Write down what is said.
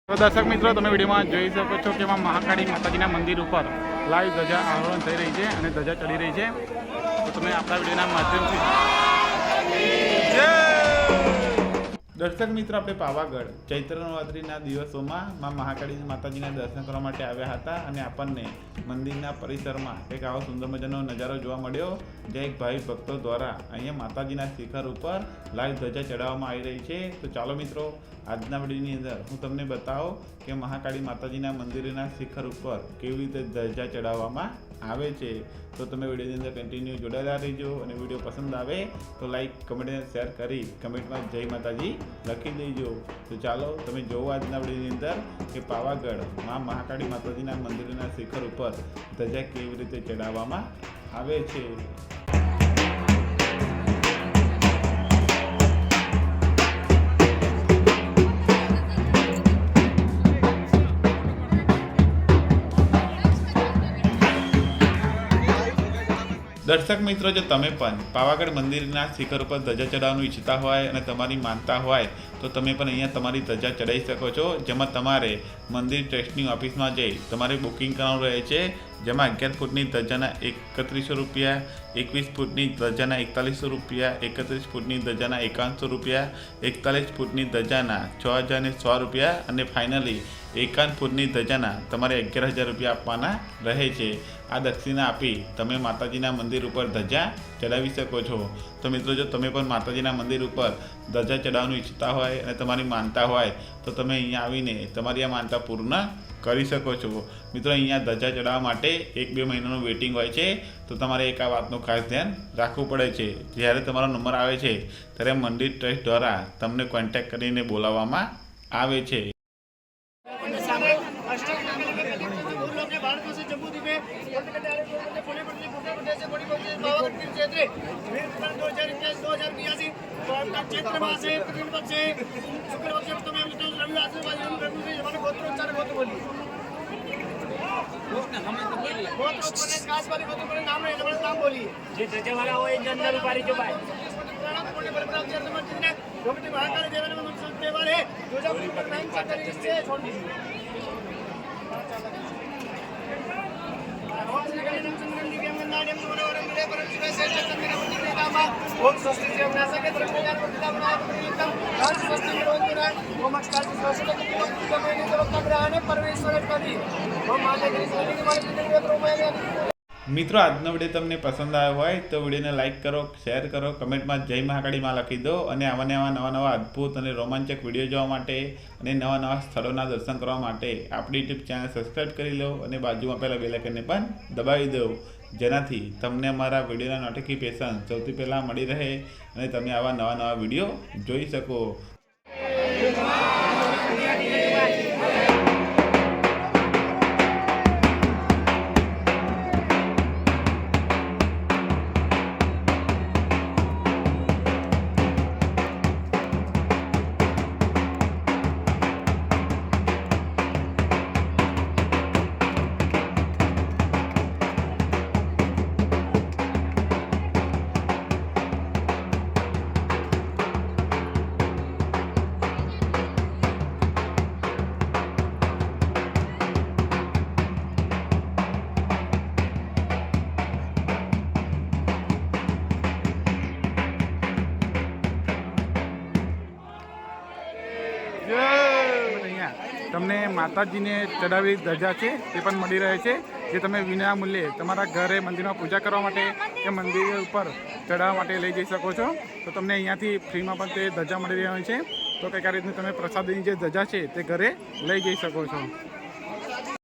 તો દર્શક મિત્રો, તમે વિડીયોમાં જોઈ શકો છો કે મહાકાળી માતાજીના મંદિર ઉપર લાઈવ ધજા આરોહણ થઈ રહી છે અને ધજા ચડી રહી છે. તો તમે આપણા વિડીયોના માધ્યમથી દર્શક મિત્રો, આપણે પાવાગઢ ચૈત્ર નવરાત્રિના દિવસોમાં મહાકાળી માતાજીના દર્શન કરવા માટે આવ્યા હતા અને આપણને મંદિરના પરિસરમાં એક આવો સુંદર મજાનો નજારો જોવા મળ્યો, જે એક ભાઈ ભક્તો દ્વારા અહીંયા માતાજીના શિખર ઉપર લાઈવ ધજા ચડાવવામાં આવી રહી છે. તો ચાલો મિત્રો, આજના વિડીયોની અંદર હું તમને બતાવું કે મહાકાળી માતાજીના મંદિરના શિખર ઉપર કેવી રીતે ધજા ચડાવવામાં આવે છે. તો તમે વિડીયોની અંદર કન્ટિન્યુ જોડાયેલા રહીજો અને વિડીયો પસંદ આવે તો લાઈક, કમેન્ટ અને શેર કરી કમેન્ટમાં જય માતાજી લખી દેજો. તો ચાલો તમે જોવો આજના વિડીયોની અંદર કે પાવાગઢ મહાકાળી માતાજીના મંદિરના શિખર ઉપર ધજા કેવી રીતે ચડાવવામાં આવે છે. દર્શક મિત્રો, જો તમે પણ પાવાગઢ મંદિરના શિખર ઉપર ધજા ચડાવવાનું ઈચ્છતા હોય અને તમારી માનતા હોય તો તમે પણ અહીંયા તમારી ધજા ચડાવી શકો છો, જેમાં તમારે મંદિર ટ્રસ્ટની ઓફિસમાં જઈ તમારે બુકિંગ કરવાનું રહે છે. જેમાં 11 ફૂટની ધજાના 3100 રૂપિયા, 21 ફૂટની ધજાના 4100 રૂપિયા, 31 ફૂટની ધજાના 5100 રૂપિયા, 41 ફૂટની ધજાના 600100 રૂપિયા અને ફાઇનલી 51 ફૂટની ધજાના તમારે 11,000 રૂપિયા આપવાના રહે છે. આ દક્ષિણા આપી તમે માતાજીના મંદિર ઉપર ધજા ચડાવી શકો છો. તો મિત્રો, જો તમે પણ માતાજીના મંદિર ઉપર ધજા ચડાવવાનું ઈચ્છતા હોય અને તમારી માનતા હોય તો તમે અહીંયા આવીને તમારી આ માનતા પૂર્ણ કરી શકો છો. મિત્રો, અહીંયા ધજા ચડાવવા માટે 1-2 મહિનાનું વેઇટિંગ હોય છે. તો તમારે એક આ વાતનું ખાસ ધ્યાન રાખવું પડે છે. જ્યારે તમારો નંબર આવે છે ત્યારે મંદિર ટ્રસ્ટ દ્વારા તમને કોન્ટેક્ટ કરીને બોલાવવામાં આવે છે. મિત્રો, આજનો વિડીયો તમને પસંદ આવ્યો હોય તો વિડીયોને લાઇક કરો, શેર કરો, કમેન્ટમાં જય મહાકાળીમાં લખી દો. અને આવા નવા અદ્ભુત અને રોમાંચક વિડીયો જોવા માટે અને નવા સ્થળોના દર્શન કરવા માટે આપણી યુટ્યુબ ચેનલ સબસ્ક્રાઈબ કરી લો અને બાજુમાં પહેલાં બેલ આઇકનને પણ દબાવી દો, જેનાથી તમને અમારા વિડીયોના નોટિફિકેશન સૌથી પહેલાં મળી રહે અને તમે આવા નવા વિડીયો જોઈ શકો. તમને માતાજીને ચડાવેલી ધજા છે તે પણ મળી રહે છે, જે તમે વિના મૂલ્યે તમારા ઘરે મંદિરમાં પૂજા કરવા માટે કે મંદિર ઉપર ચડાવવા માટે લઈ જઈ શકો છો. તો તમને અહીંયાથી ફ્રીમાં પણ તે ધજા મળી રહી છે. તો કંઈક આ રીતની તમે પ્રસાદીની જે ધજા છે તે ઘરે લઈ જઈ શકો છો.